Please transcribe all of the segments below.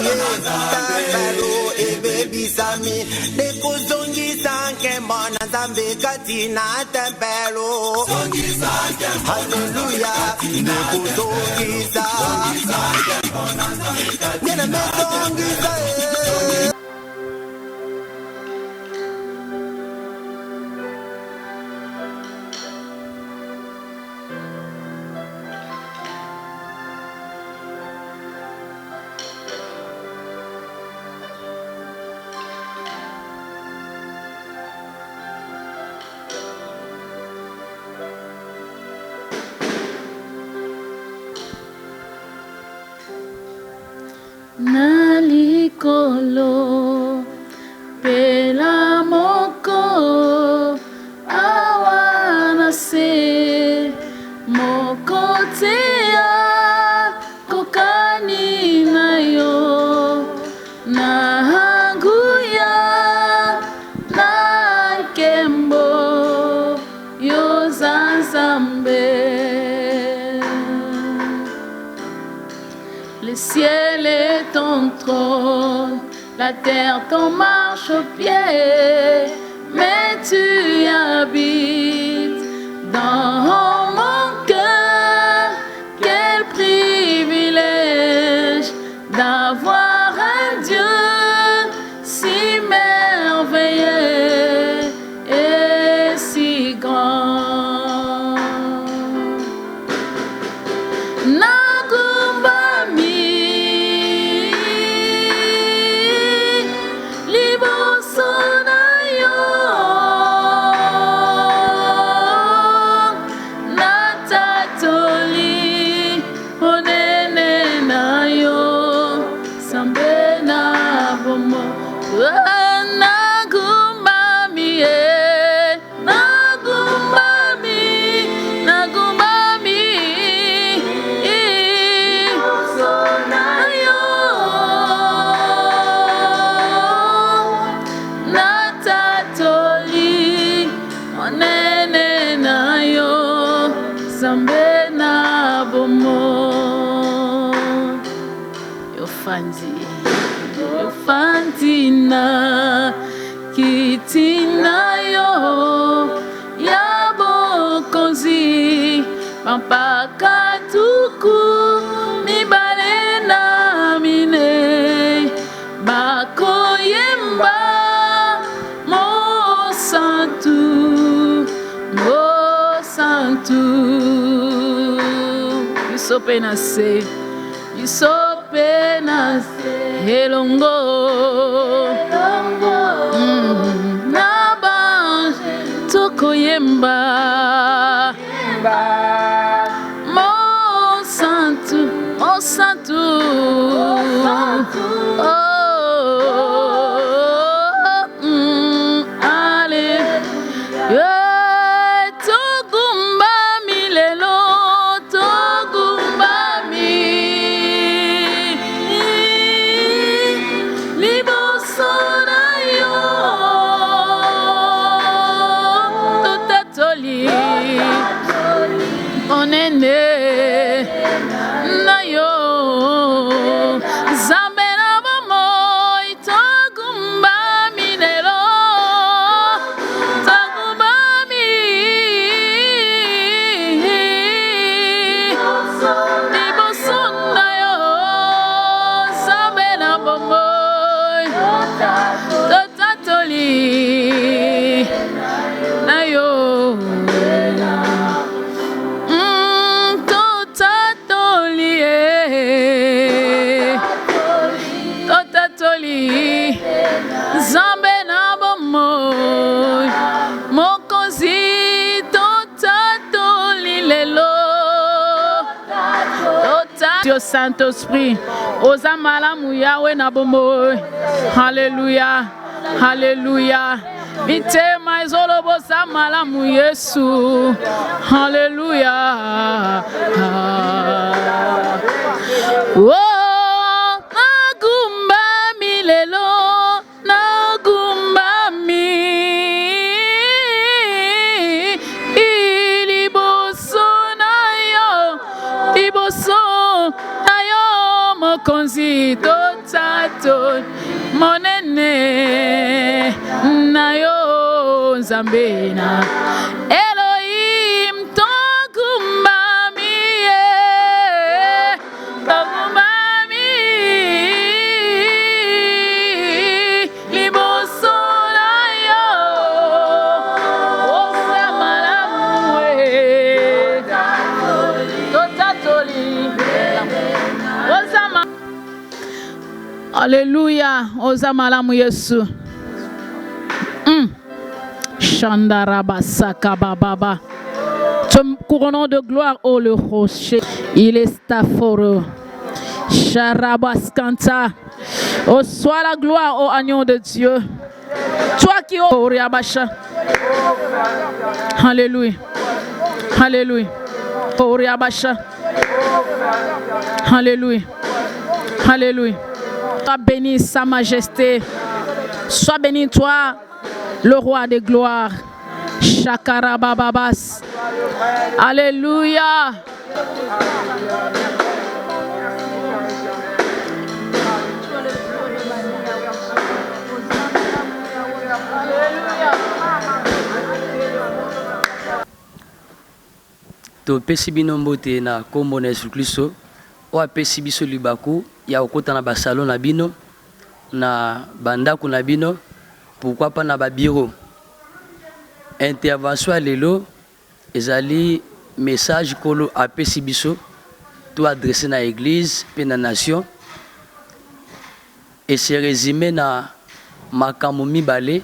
Tabalo baby sami de kuzongi sanke mona zambe katina tempelo. Hallelujah, de kuzongi sanke mona zambe katina tempelo. Nalikolo pela moko awana se moko tea kokani na yo na hanguya na kembo yo zanzambe. Le ciel est ton trône, la terre ton marchepied, mais tu habites dans mon cœur. Quel privilège d'avoir un Dieu si merveilleux et si grand. Fantina kitina yo ya bokonzi pampaka tuku mibale na mine bakoyemba mo santu isopenase Helongo Naba Tokoyemba Mo Santu Saint-Esprit, Osamala Mouyawe Nabomo, Alléluia, Alléluia. Mitema izolobo samala mu Yesu, Alléluia. Oh, nagumba mi lelo, nagumba mi. Iliboso na yo, liboso. Konzi tot tato monene na yo Zambena Elohim tokumami tokumami liboso na yo osamalamu totatoli osama. Alléluia, osamalamu Yesu. Chandarabasaka bababa. Te couronnons de gloire, ô le rocher. Il est staphoro. Charabaskanta. Oh, sois la gloire, ô agneau de Dieu. Toi qui ô Riabasha. Alléluia. Alléluia. Ô Riabasha. Alléluia. Alléluia. Sois béni sa majesté. Sois béni toi, le roi de gloire. Shakarabababas. Alléluia. topesi bino mbote na kombo na Yesu Kristo oyo apesi biso libaku ya kokota na basalo na bino na bandako na bino pourquoi pas na babiro. Intervention ya lelo ezali message kolo apesi biso to adressé na église pe na nation et se résumé na makambo mibale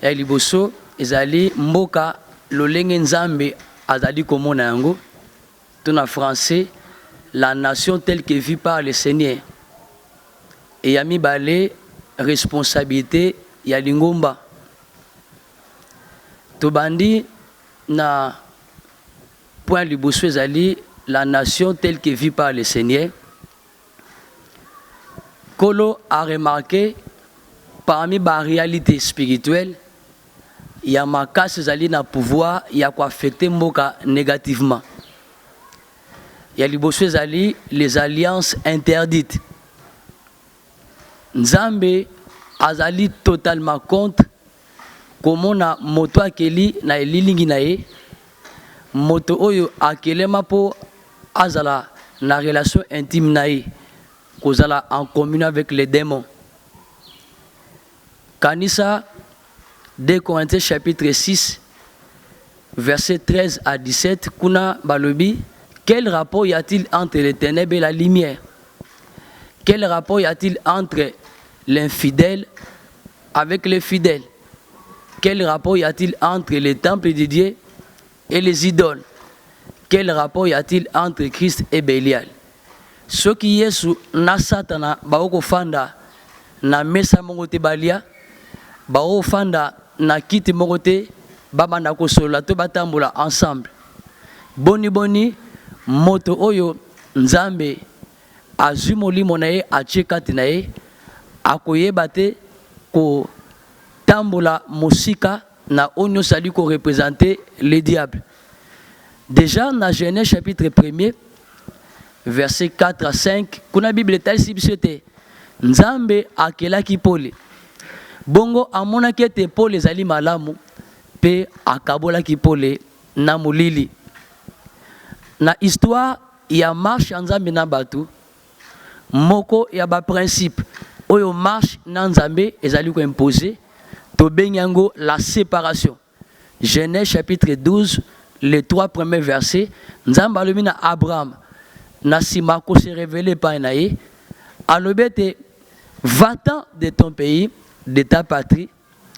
ya liboso ezali mboka lolenge nzambe azali komona yango to na français la nation telle que vue par le Seigneur et ya mibale responsabilité ya lingomba tobandi na point liboso ezali la nation telle que vue par le Seigneur. Kolo a remarqué parmi la réalité spirituelle il y a makasi ezali na pouvoir ya ko affecter mboka négativement. Il y a liboso ezali les alliances interdites. Nzambe azali totalement contre comment na moto akeli na elilingi na ye moto oyo akelema po azala na relation intime na ye kozala en communion avec les démons. Kanisa 2 Corinthiens chapitre 6 verset 13 à 17 kuna balobi quel rapport y a-t-il entre les ténèbres et la lumière? Quel rapport y a-t-il entre l'infidèle avec les fidèles? Quel rapport y a-t-il entre les temples de Dieu et les idoles? Quel rapport y a-t-il entre Christ et Bélial? Ce qui Yesu na Satana baoko fanda na mesa mongote balia baoko fanda na kiti mongote babanda kosola to batambola ensemble. Boni boni moto oyo nzambe azwi molimo na ye atie kati na ye akoyeba te ko tambola mosika na onyo sali ko représenter le diable. Déjà dans Genèse chapitre 1er verset 4 à 5 kuna Bible tali sibisete nzambe akelaki pole bongo amonaki ete pole ezali malamu pe akabolaki pole na molili. Na histoire ya marche ya nzambe na batu moko ya ba principe oyo marche na nzambe ezali ko imposer to benyango la séparation. Genèse chapitre 12 les 3 premiers versets nzambe alobi na Abraham na sima ko se révéler par naye alobete va-t'en de ton pays de ta patrie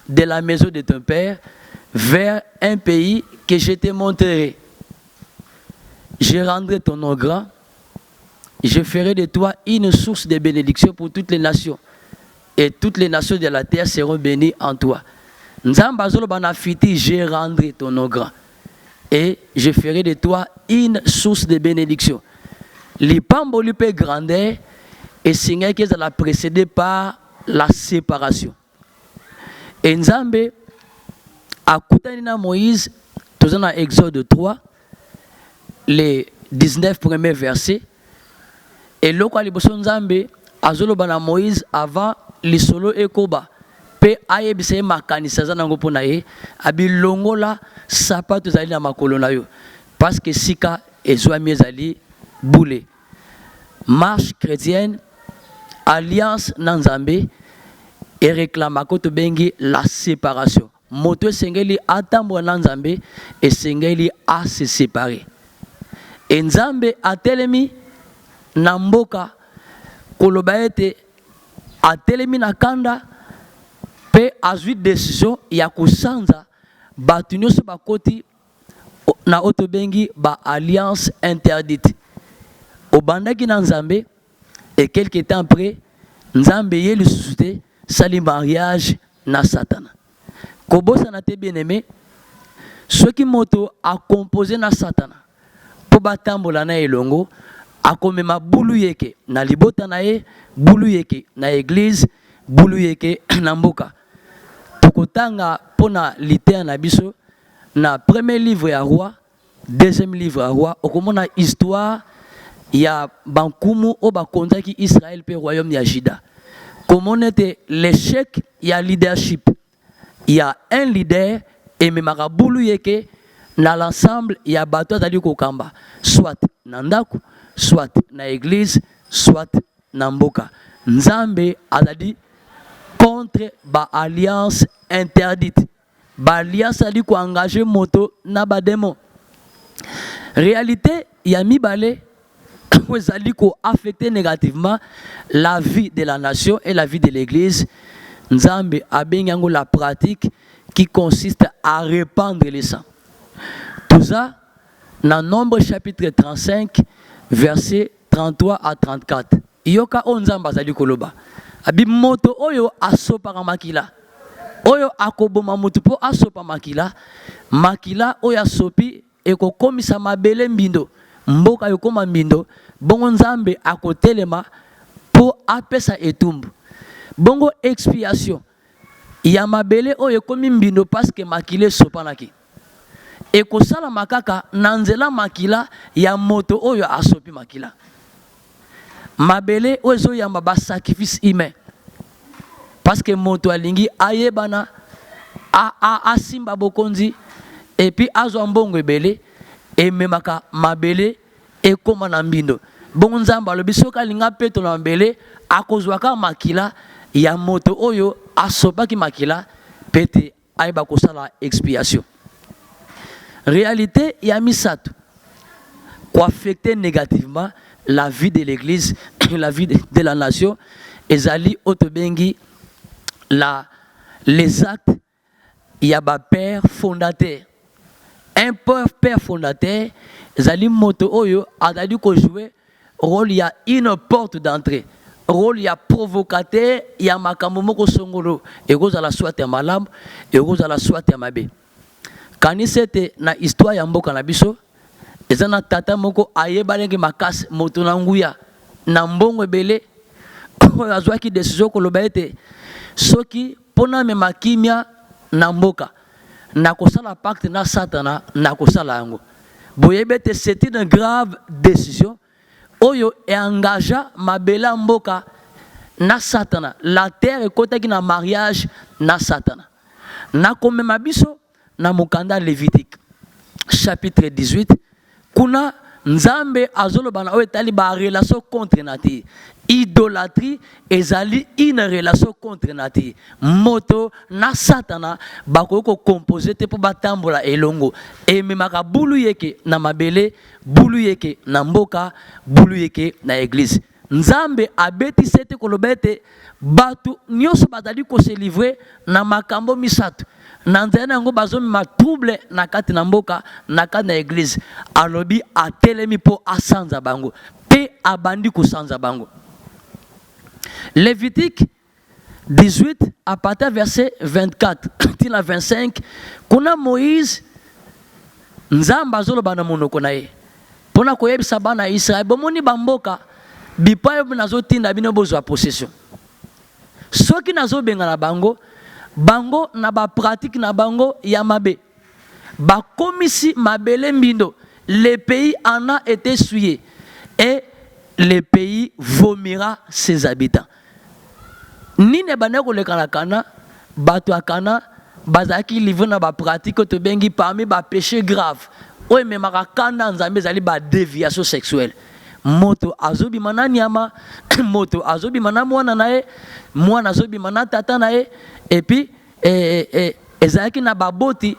de la maison de ton père vers un pays que je te montrerai. Je rendrai ton nom grand. Je ferai de toi une source de bénédiction pour toutes les nations. Et toutes les nations de la terre seront bénies en toi. Nzambazolo banafiti, je rendrai ton nom grand. Et je ferai de toi une source de bénédiction. L'ipambo lui peut grandeur et Seigneur qui est précédé par la séparation. Et Nzambe a koutani na Moïse, tout dans Exode 3, les 19 premiers versets. Et loko aliboso Nzambe azoloba na Moïse avant lisolo ekoba pe ayebise makanisa za nango pona ye abilongola sapato zali na makolo na yo parce que sika ezwami ezali boule. Marche chrétienne, alliance nanzambe et réclame ko to bengi la séparation. Moto sengeli atambo nanzambe et sengeli a se séparer. Et nzambe atelemi na mboka koloba ete atelemi na kanda pe azwi décision ya kusanza batu nyonso bakoti na oto bengi ba alliance interdite. Obandaki na nzambe et quelque temps après nzambe ye lisusu sali mariage na satana. Kobosa na te bien-aimé, ce qui moto a composé na satana po batambola na elongo akomema bulu yeke na libota na ye, bulu yeke na église, bulu yeke na mboka. Tokotanga pona litère na biso na premier livre ya roi, deuxième livre ya roi, okomona histoire ya bankumu o bakonzaki Israël pe royaume ya Juda. Comment était l'échec, il y a leadership. Il y a un leader et memara bulu yeke na l'ensemble il y a bateau tali kokamba. Soit na ndaku, soit na église, soit na mboka. Nzambe azadi contre ba alliance interdite. Ba alliance ali ko engager moto na ba démon. Réalité, il y a mibale ko affecter négativement la vie de la nation et la vie de l'église. Nzambe abengango la pratique qui consiste à répandre les sangs. Tout ça dans Nombre chapitre 35 versets 33 à 34. Yoka onzamba zali koloba. Abi moto oyo asopa makila. Oyo akoboma moto po asopa makila. Makila oyo asopi eko komisa mabele mbindo. Mboka yokoma mbindo. Bongo nzambe akotelema po apesa etumbu. Bongo expiation. Ya mabele oyo komi mbindo parce que makile sopanaki. Eko sala makaka nanzela makila ya moto oyo asopi makila. Mabele oyo yamba ba sacrifice humain. Parce que moto alingi ayebana a simba bokonzi et puis azwa mbongo ebele et memaka mabele e koma na mbindo. Bongo nzamba lobi soka linga peto na mbele akozwaka makila ya moto oyo asobaki makila pete ayeba kosala expiation. Réalité ya misato ko affecter négativement la vie de l'église, la vie de la nation, ezali otobengi les actes ya ba père fondateur. Un père fondateur, ezali moto oyo azali ko jouer rôle ya une porte d'entrée. Rôle ya provocateur ya makambo moko songolo ekozala soit ya malamu ekozala soit ya mabe. Kanisete na histoire ya mboka na biso ezana tata moko ayebalenge makasi moto na nguya na mbongo ebele azwaki décision koloba ete soki pona me makimia na mboka na kosala pacte na satana na kosala yango. Boyebete c'est une grave décision oyo e engagea mabela mboka na satana. La terre ekotaki na mariage na satana. Na komema biso na mukanda Lévitique chapitre 18 kuna nzambe azoloba na oyo etali ba relation contre nature. Idolâtrie ezali une relation contre nature. Moto na satana bakoko composer te po batambola elongo e memaka bulu yeke na mabele, bulu yeke na mboka, bulu yeke na église. Nzambe abeti sete kolobete batu nyonso bazali ko se livrer na makambo misato. Na nzena yango bazomi ma trouble na kati na mboka na kati na église. Alobi atelemi po asanza bango pe abandi kusanza bango. Lévitique 18 à partir verset 24 till 25 kuna Moïse nzamba azoloba na monoko na ye pona koyebisa bana Israël bomoni bamboka bipayo nazotinda bino bozwa possession soki nazobenga na bango bango na ba pratique na bango ya mabe ba komisi mabele mbindo le pays en a été souillé et le pays vomira ses habitants. Nine baneko le kanakana, bato akana, bazaki livré na ba pratique to bengi parmi ba péché grave. Oye me makakana nzambe zali ba déviation sexuelle. Moto azobi mana nyama, moto azobi mana mwana nae, mwana azobi mana tata nae, et puis ezaki na baboti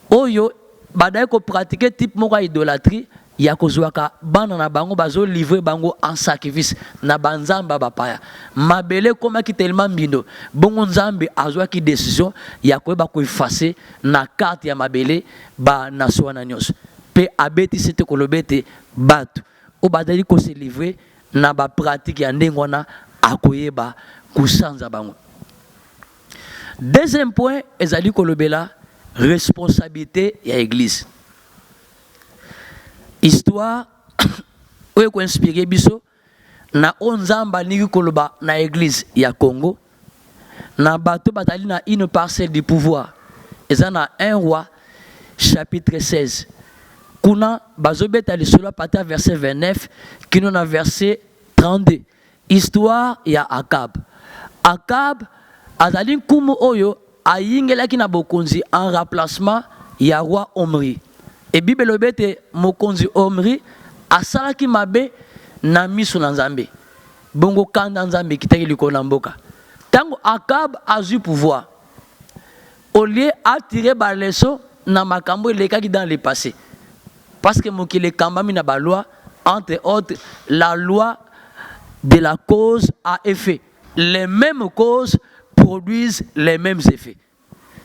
oyo badaye ko pratiquer type moko idolâtrie. Ya kozwaka bana na bango bazo livrer bango en sacrifice na banzamba bapaya mabele koma ki tellement mbindo bongo nzambe azwaki décision ya koyeba ko effacer na carte ya mabele ba nation na nyos pe abeti sete kolobete batu o badali ko se livrer na ba pratique ya ndengona akoyeba kusanza bango. Deuxième point ezali kolobela responsabilité ya église. Histoire oyo ko inspirer biso na onzamba niki koloba na église ya Congo na bato batali na une parcelle du pouvoir eza na 1 roi chapitre 16 kuna bazobeta lisolo pata verset 29 kino na verset 32 histoire ya Akab azali nkumu oyo ayingelaki na bokonzi en remplacement ya roi Omri. Et Bible lobete mokonzi Omri asalaki mabe na miso na Nzambe. Bongo kanda Nzambe kitaki likolo na mboka. Tango Akab a eu pouvoir. Au lieu attirer ba leçon na makambo elekaki dans le passé. Parce que mokile kambami na ba loi entre autres la loi de la cause à effet. Les mêmes causes produisent les mêmes effets.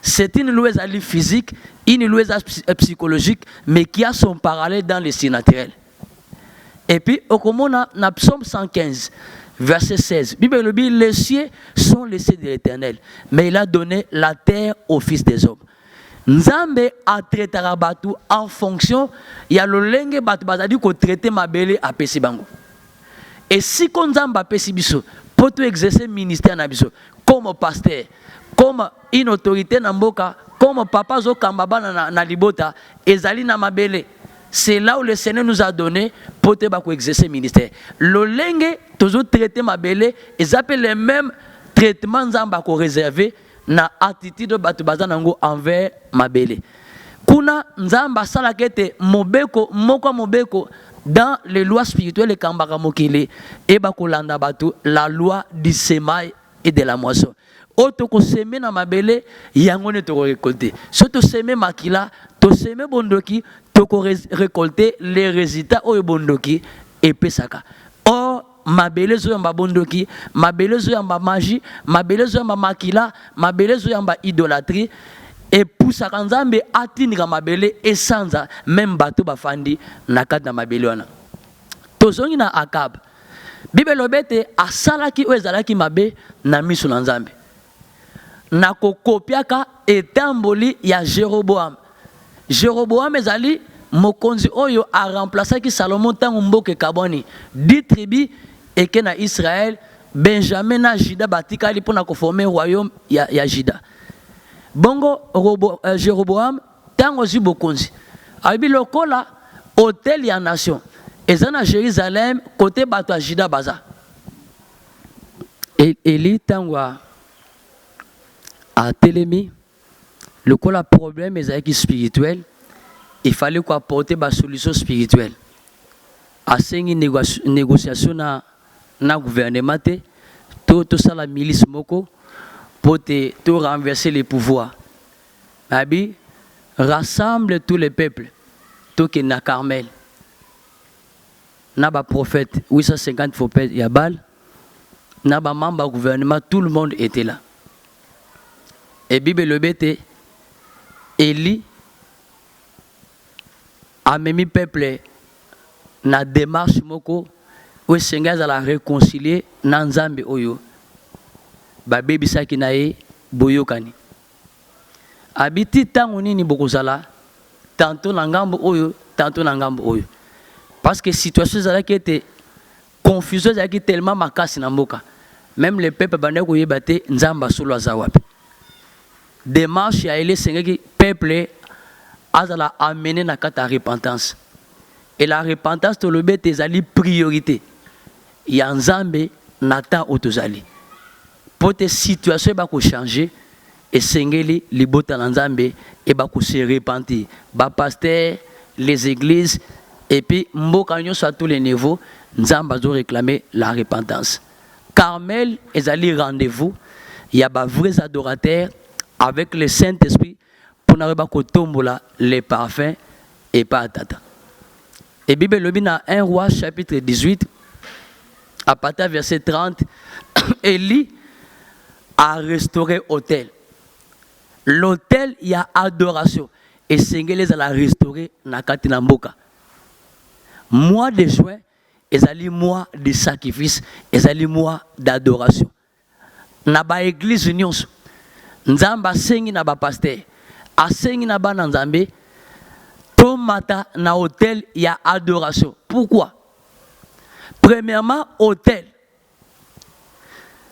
C'est une loi physique, une loi psychologique, mais qui a son parallèle dans le style naturel. Et puis, au Komona, dans Psaume 115, verset 16, Bible dit, les cieux sont les cieux de l'Éternel, mais il a donné la terre aux fils des hommes. Nzambe a traité Rabatu en fonction, il y a le lenge batbazadi ko traité mabele à Pesibango. Et si qu'on Nzamba Pesibiso, pour tout exercer ministère na biso, comme pasteur, comme une autorité namboka, comme papa zo kambaba na libota, ezali na mabele. C'est là où le Seigneur nous a donné pour te exercer le ministère. Le lenge, toujours traité mabele, ils appellent les mêmes traitements nzamba ko réservé na attitude de batubaza nango envers mabele. Kuna nzamba salakete mobeko moko mobeko dans les lois spirituelles et kambaka mokile et bakolanda batu la loi du semail et de la moisson. Auto ko seme na mabele yango ne to récolter. Surtout seme makila, to seme bondoki, to ko récolter les résultats o bondoki et pesaka. Or mabele zo yamba bondoki, mabele zo yamba magie, mabele zo yamba makila, mabele zo yamba idolâtrie et poussa kanzambe atinga mabele esanza même bato bafandi na kata mabele wana. Tozongi na Akab. Bible lobete asalaki o ezalaki mabe na miso na Nzambe. Na kokopiaka etamboli ya Jéroboam. Jéroboam ezali mokonzi oyo a remplacé ki Salomon tango mboke kaboni 10 tribus eke na Israël, Benjamin na Juda batikali pona ko former royaume ya Juda. Bongo Jéroboam tango zi bokonzi. Abi lokola hôtel ya nation. Ezana Jérusalem côté bato ya Juda baza. Eli tango à Télémi, le problème est spirituel, il fallait apporter une solution spirituelle. À une négociation na gouvernement, tout ça la milice moko pour te renverser les pouvoirs. Abi rassemble tous les peuples, tout qui na Carmel. Naba prophète 850 prophètes Yabal, naba membre gouvernement, tout le monde était là. Et Bible le bête, Eli a même peuple na démarche moko où Seigneur a la réconcilier na Nzambe oyo ba baby saki na ye boyokani abiti tango nini bokozala tantôt na ngambo oyo tantôt na ngambo oyo parce que situation zala qui était confusion zala qui tellement makasi na mboka même les peuples bandeko yebate Nzamba solo azawapi. Démarche ya ele sengeki peuple azala amené na kata repentance. Et la repentance to lobe tezali priorité. ya nzambe na temps otozali. Pote situation ba ko changer et sengeli libota na nzambe et ba ko se repentir. Ba pasteur, les églises et puis mboka nyonso à tous les niveaux, nzamba zo réclamer la repentance. Carmel ezali rendez-vous, il y a ba vrais adorateurs avec le Saint-Esprit pour na ba ko tombola les parfums et pas tata. Et Bible le dans 1 Roi chapitre 18 à partir verset 30, Élie a restauré l'autel. L'autel, il y a adoration. Et Sengele a restauré na kati na mboka. Mois de juin, ezali mois de sacrifice, ezali mois d'adoration. Na ba église nyonso, nzamba sengi na ba pasteur, asengi na ba nzambe, tomata na hôtel, il y a adoration. Pourquoi? Premièrement, hôtel.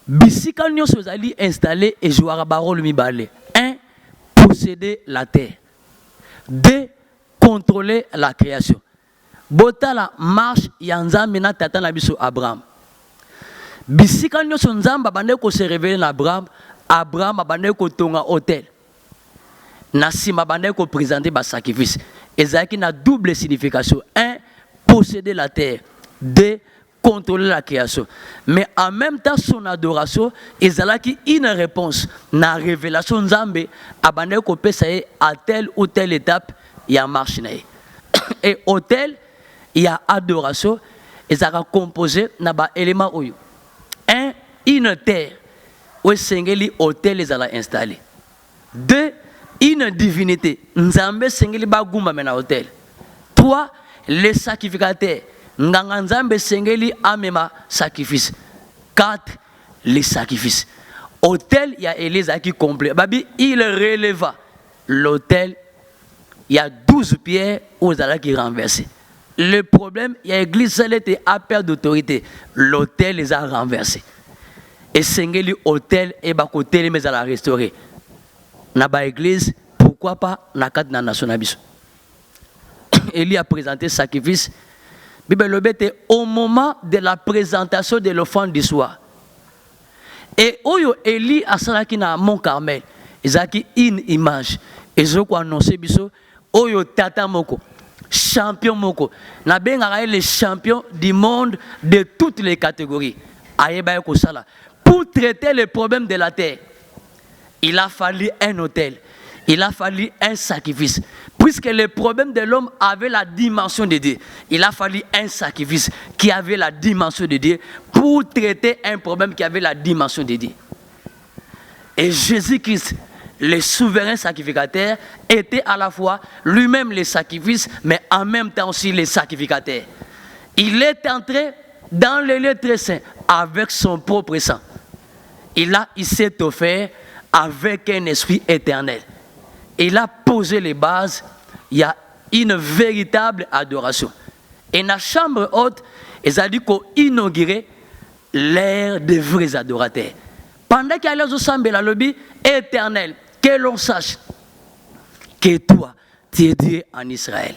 Bisika nyonso ezali installé et jouera barole mibale. 1. Posséder la terre. 2. Contrôler la création. Botala marche ya nzambe na tata na biso Abraham. Bisika nyonso nzamba bande ko se révéler na Abraham, Abraham bande ko tonga hôtel. Na sima bande ko présenter ba sacrifice. Ezaki na double signification. 1. Posséder la terre. 2. Contrôler la création. Mais en même temps, son adoration, il a une réponse. Dans la révélation de Nzambe, à telle ou telle étape, il y a marche. Et hôtel, il y a adoration, ils ont composé dans les éléments. 1. Une terre, où Sengeli hôtel les a installé. 2. Une divinité, Nzambe Sengeli Bagumba mena hôtel. 3. Les sacrificateurs. Nganganzambe sengeli amema sacrifice. 4. Les sacrifices. Hôtel, il y a Élise qui complet. Babi, il releva l'hôtel. Il y a 12 pierres aux allas qui renversées. Le problème, il y a l'église, elle était à perte d'autorité. L'hôtel les a renversés. Et sengeli hôtel et bakoté les mais à la restaurer. Naba église, pourquoi pas na cadre na nation abisso. Élie a présenté sacrifice. Bible le bête au moment de la présentation de l'offrande du soir. Et oyo Élie a salaki na Mont Carmel, ezaki une image. Et je crois annoncer biso oyo tata moko, champion moko. Na benga les champions du monde de toutes les catégories. Ayeba ko sala. Pour traiter les problèmes de la terre, il a fallu un hôtel. Il a fallu un sacrifice. Puisque le problème de l'homme avait la dimension de Dieu, il a fallu un sacrifice qui avait la dimension de Dieu pour traiter un problème qui avait la dimension de Dieu. Et Jésus-Christ, le souverain sacrificateur, était à la fois lui-même le sacrifice, mais en même temps aussi le sacrificateur. Il est entré dans le lieu très saint avec son propre sang. Il s'est offert avec un esprit éternel. Il a posé les bases, il y a une véritable adoration. Et dans la chambre haute, ils ont dit qu'on inaugurait l'ère des vrais adorateurs. Pendant qu'il y a les la lobby éternel, que l'on sache que toi, tu es Dieu en Israël.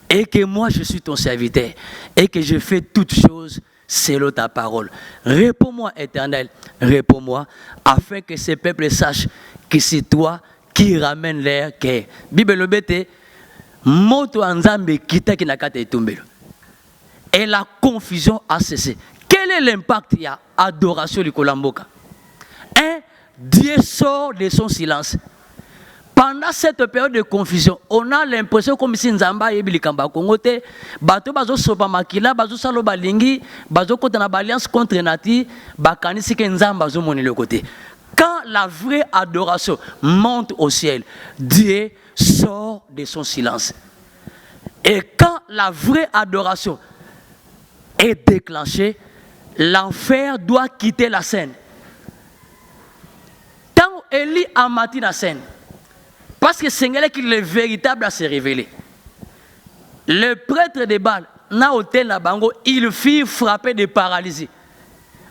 Et que moi, je suis ton serviteur. Et que je fais toutes choses selon ta parole. Réponds-moi, éternel, réponds-moi, afin que ce peuple sache que c'est toi qui ramène l'air que Bible le bête moto anzambe kita kinakata etumbelo. Et la confusion a cessé. Quel est l'impact il y a adoration du kolamboka? Dieu sort de son silence. Pendant cette période de confusion, on a l'impression comme si Nzamba yebilikamba kongote, bato bazo sopa makila, bazo salo balingi, bazo kota na alliance contre nati, bakanisi ke Nzamba zo moni le côté. Quand la vraie adoration monte au ciel, Dieu sort de son silence. Et quand la vraie adoration est déclenchée, l'enfer doit quitter la scène. Tant Élie a mati la scène, parce que c'est là qu'il est véritable à se révéler. Le prêtre de Baal, na hôtel na bango, il fit frapper de paralysie.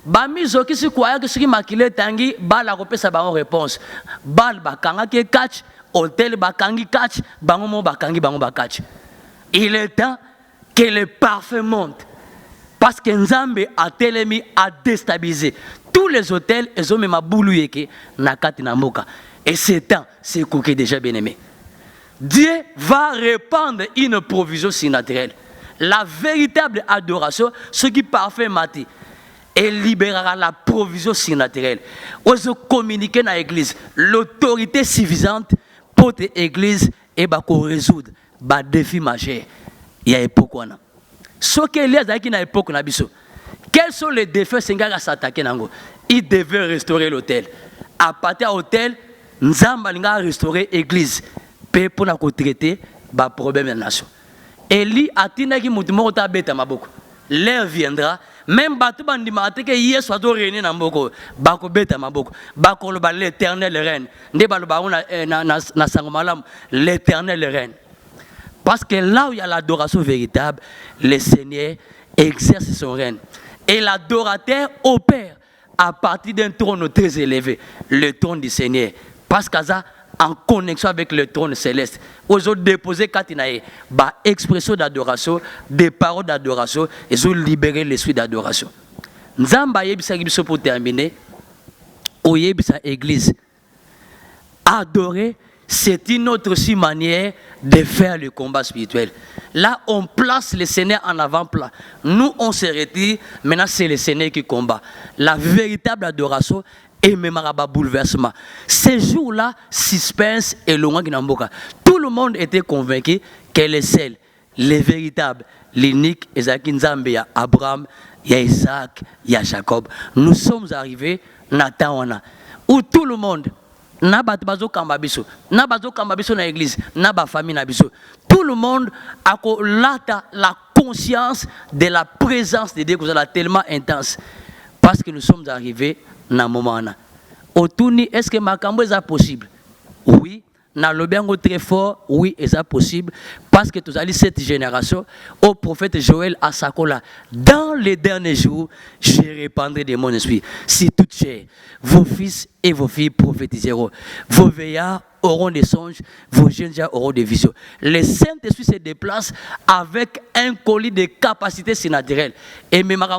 Bami zoki si croyait que ce qui makile tangi Baal a repé sa bango réponse. Baal bakanga ke catch, hôtel bakangi catch, bango mo bakangi bango bakatch. Il est temps que le parfum monte. Parce que Nzambe a télémi a déstabilisé tous les hôtels et ont même abouluyeke na kati na mboka. Et c'est temps, c'est Kouké déjà bien aimé. Dieu va répandre une provision surnaturelle. La véritable adoration, ce qui parfait mati, et libérera la provision surnaturelle. Ose communiquer dans l'église l'autorité suffisante pour que l'église et résoudre les défis majeurs. Il y a époque. Ce qu'il y a dans l'époque, quels sont les défis que s'attaquer? Il devait restaurer l'hôtel. À partir de l'hôtel, Nzamba a restauré l'église pour traiter les problèmes de la nation. Eli atina ki mutu moko ta beta maboko. L'heure viendra, même batu bandimate que Yesu a réuni na mboko, bako beta maboko, bako lo ba l'Éternel règne. Nde ba lo ba na sangomalam l'Éternel règne. Parce que là où il y a l'adoration véritable, le Seigneur exerce son règne. Et l'adorateur opère à partir d'un trône très élevé, le trône du Seigneur. Parce que ça en connexion avec le trône céleste. Ils ont déposé Katinae, expression d'adoration, des paroles d'adoration, ils ont libéré l'esprit d'adoration. Nzamba yebisa biso pour terminer, oyebisa église. Adorer, c'est une autre manière de faire le combat spirituel. Là, on place le Seigneur en avant-plan. Nous, on se retire, maintenant c'est le Seigneur qui combat. La véritable adoration, et même un bouleversement. Ces jours-là, suspense et loin qui n'amboka. Tout le monde était convaincu qu'elle est celle, les véritables, l'unique, Isaac Nzambia, Abraham, il y a Isaac, il y a Jacob. Nous sommes arrivés, Nathan, où tout le monde, n'a pas de kambabiso, n'a pas de kambabiso dans l'église, n'a pas de famille nabiso. Tout le monde a la conscience de la présence de Dieu tellement intense. Parce que nous sommes arrivés dans un moment. Autouni, est-ce que Makambo est possible? Oui. Dans le bien très fort, oui, c'est possible. Parce que tous allez cette génération, au prophète Joël à Sakola, dans les derniers jours, je répandrai de mon esprit. Si tout chair, vos fils et vos filles prophétiseront. Vos veillards auront des songes, vos jeunes gens auront des visions. Le Saint-Esprit se déplace avec un colis de capacités surnaturelles. Et même à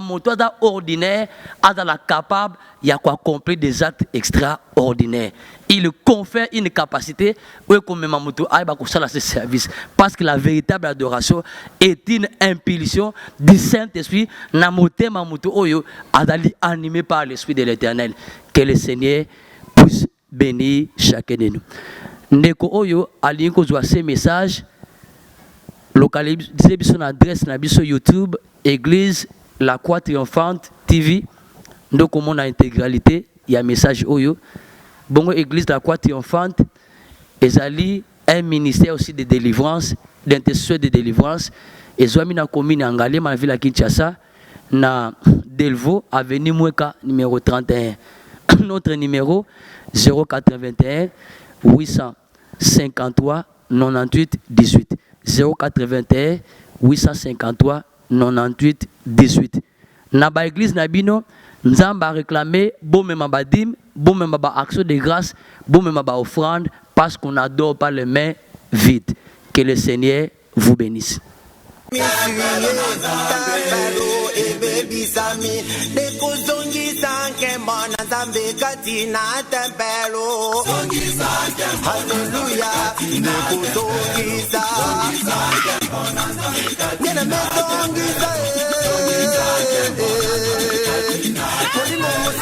ordinaire, à la capable, il y a quoi accomplir des actes extraordinaires. Il confère une capacité à ce service. Parce que la véritable adoration est une impulsion du Saint-Esprit animé par l'Esprit de l'Éternel. Que le Seigneur puisse bénir chacun de nous. Ndeko Oyo, alinko zwa ce message, localisez son adresse na biso YouTube, Église La Croix Triomphante TV. Donc, comme on a intégralité, il y a un message Oyo. Bongo Église La Croix Triomphante, et un ministère aussi de délivrance, d'intercession de délivrance. Et Zouami na commune Angale, ma ville à Kinshasa, na Delvaux, avenue Moueka, numéro 31. Notre numéro 081 853 98 18. 081 853 98 18. Naba église Nabino, Nzamba réclamé, bon même badim, bon même action de grâce, bon même offrande, parce qu'on n'adore pas les mains vides. Que le Seigneur vous bénisse. Hallelujah.